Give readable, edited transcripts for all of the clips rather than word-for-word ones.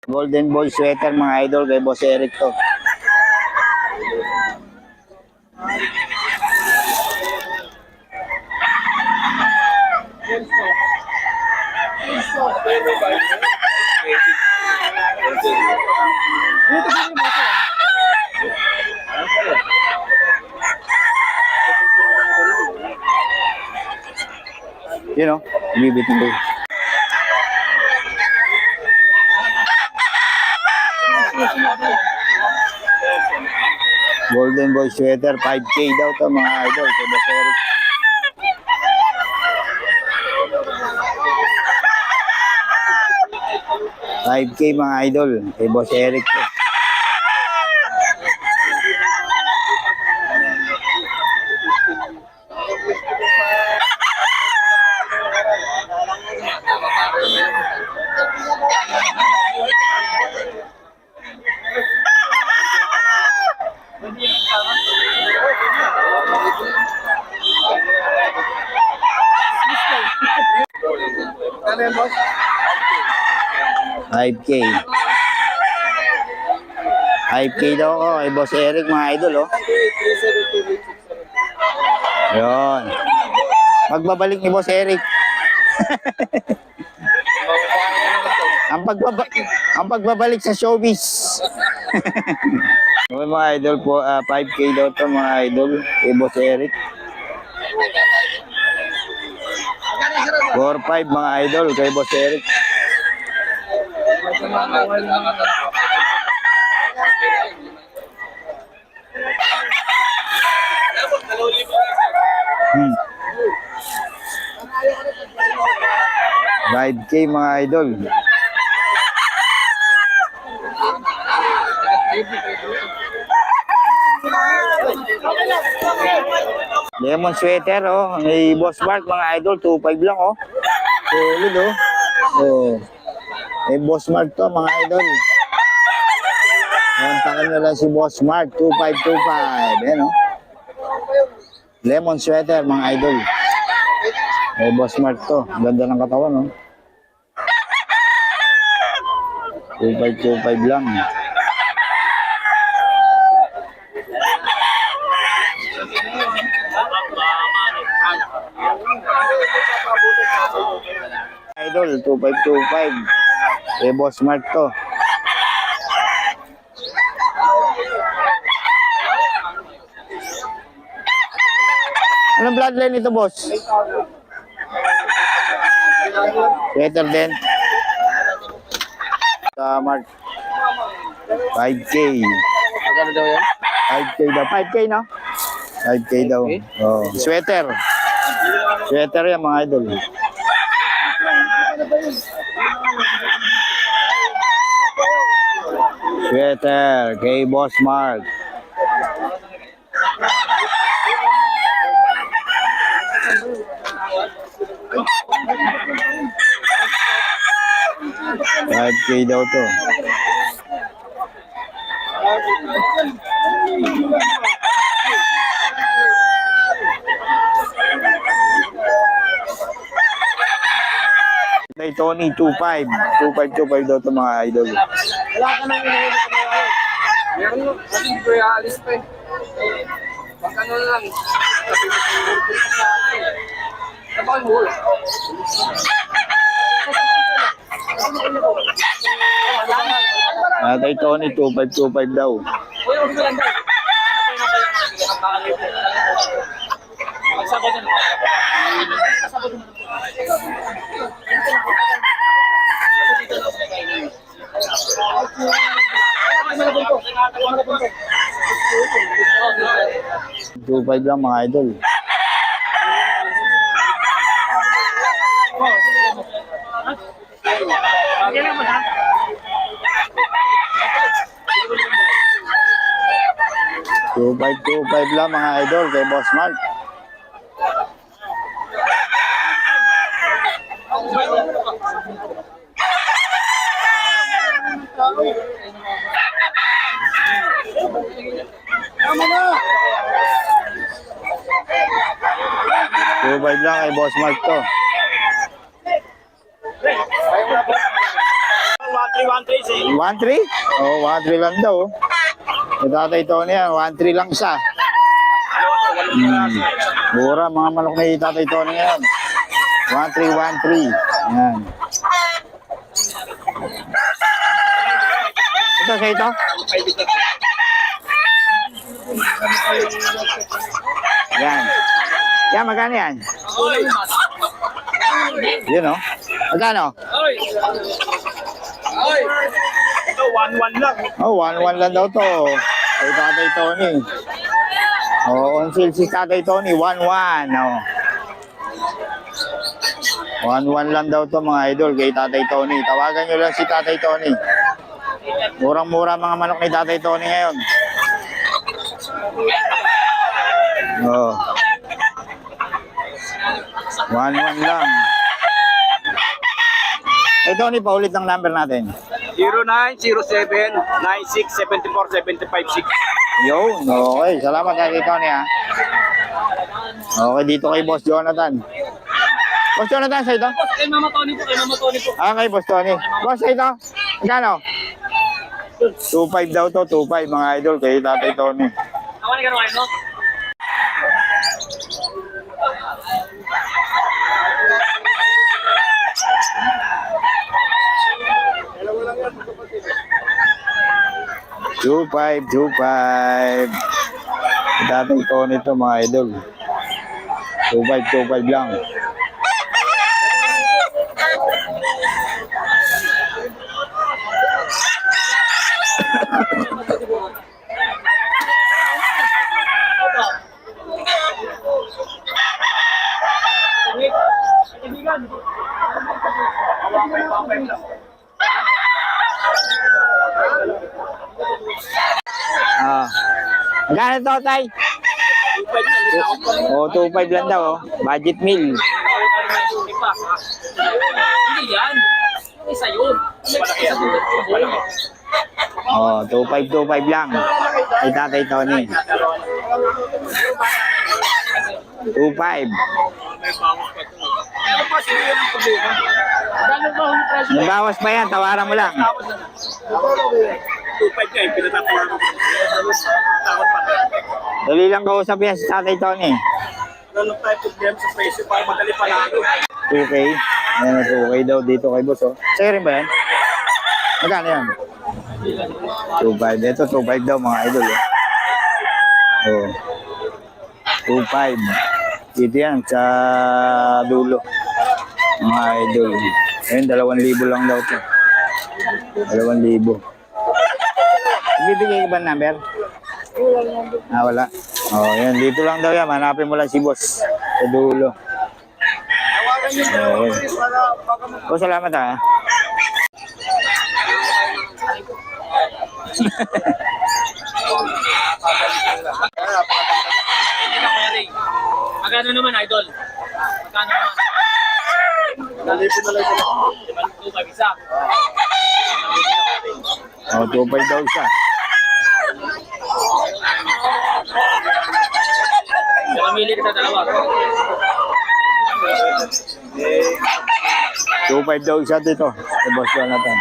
Golden Boy sweater mga idol kay Boss Eric to. You know, bibitin ko. Golden Boy sweater, 5K daw to mga idol kay Boss Eric. $5K mga idol kay Boss Eric to. $5K. $5K daw ako kay Boss Eric mga idol oh. Yun. Magbabalik ni Boss Eric. ang pagbabalik sa showbiz. Okay, mga idol po, 5K daw to mga idol kay Boss Eric. 4-5 mga idol kay Boss Eric. $5K mga idol. Lemon sweater oh, may Boss Mark mga idol, 2.5 lang oh. Solid oh. Oh. May Boss Mark to mga idol. Kontakin nyo lang si Boss Mark, 2525. Ayan oh. Lemon sweater mga idol. May Boss Mark to. Ganda ng katawan oh. 2525 lang. Idol, 2525. Eh, Boss Mark to. Anong bloodline ito, boss? Better din. Sa Mark. 5K. Magkano daw yan? 5K daw. 5K no? 5K daw. Oh. Sweater. Sweater yan mga idol. Sweater kay Boss Mark. $5K daw to. Kay Tony, 2.5. 2.5 daw to mga idol. Wala ka nang inuwi ko na yun. Meron mo, kasi hindi ko i-aalis pa eh. Baka na lang. Sabi mo sa iyo, punta sa akin. Sabay mo. Kay Tony, 2.5 daw. Uy, uwi ko lang daw. Magsabay na. Magsabay na. $2.5 lang mga idol. $2.5 lang mga idol kay Boss Mark. $2.5 lang kay Boss Mark to. 1-3? Oo, 1-3 lang daw. Yung tatay Tony yan, 1-3 lang siya. Mura mga manok ni tatay Tony yan. 1-3, 1-3. Yan. Ito sa ito? Yan. Yan, magkano yan? Yun, oh. Magkano? Ito, 1-1 lang. Oh, 1-1 lang daw to. Kay tatay Tony. Oh, on sale si tatay Tony, 1-1. Oh. 1-1 lang daw to mga idol kay tatay Tony. Tawagan nyo lang si tatay Tony. Murang-mura mga manok ni tatay Tony ngayon. Oh. 1-1 lang. Eh Tony, paulit ng number natin. 0907-9674-756. Yun, okay. Salamat kay Tony ha. Okay, dito kay Boss Jonathan. Boss Jonathan, sa ito? Kay Mama Tony po, kay Mama Tony po. Ah, kay Boss Tony. Boss, sa ito? Magkano? 2.5 daw to, 2.5 mga idol kay tatay Tony. Ako na gano'n no? Two five. Tatay Tony to mga idol. 2.5 lang. Ah. Magkano to, tay? Oh, 2.5 lang daw, oh. Budget meal. Hindi yan. Isa yun. Oh, 2.5 lang. Kay tatay Tony. 2.5. Nabawas pa yan, tawaran mo lang. 2.5 nga, pinatatawaran ko. Takot pa. Dali lang kausap yan si tatay Tony. Ano tayo problema sa presyo para madali palalo. 2K. Ayan, 2K daw dito kay boss, oh. Sa'yo rin ba yan? Magkano yan? 2.5. Ito, 2.5 daw mga idol, oh. Oh. 2.5. Dito yan, sa dulo. Mga idol. Ayun, 2,000 lang daw to. 2,000. Bibigay ka ba ng number? Ah, wala. Oh, yan. Dito lang daw yan. Hanapin mo lang si boss. Sa dulo. Oh, oh, salamat ha. Magkano naman, idol? Magkano naman? Nalipin na lang sila. 2.5 isa. Oh, 2.5 daw siya. Mamili ka sa dalawa. 2.5 daw siya dito. Sa boss Jonathan.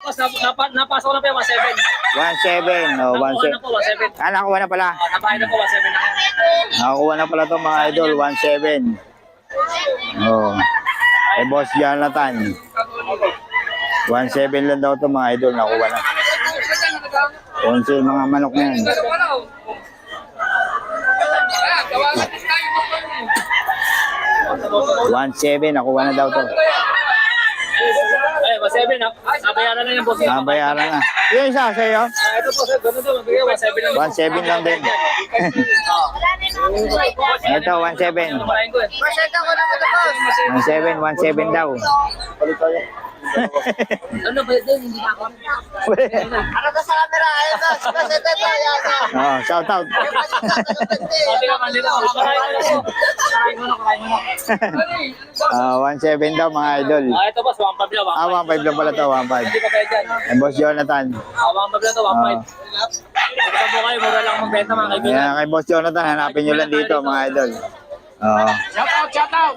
Boss, napasok ko na po yung 1.7. 1.7. Oh, Nakuha na 1.7. po, 1.7. Ah, nakuha na pala. Nabahay na po, 1.7 na yan. Nakakuha na pala to mga idol, 1.7. Oh. Eh, Boss Jonathan. 1.7 lang daw to mga idol, nakuha na. 11 mga manok na yan. 1.7, nakuha na daw to. Ay, 1.7 na. Nabayaran na yung boss. Nabayaran na. Yung isa sa'yo? Ito po, sir. Ganun to. Magbigay 1.7 lang. 1.7 lang din. Ito, 1.7. Kumalain ko eh. 1.7, 1.7 daw. Ano ba yun? Hindi na ako. Oh, shout out. Sabi ka man dito. Kakain mo na po. Kakain mo na. 1.7 daw mga idol. Ito boss, 1.5 lang. Ah, 1.5 lang pala to, 1.5. Hindi pa ba dyan? Eh, Boss Jonathan. 1.5 lang to, 1.5. Ito po kayo, mura lang magbenta mga kaibigan. Ayan, kay Boss Jonathan, hanapin nyo lang dito mga idol. Oo. Shout out, shout out!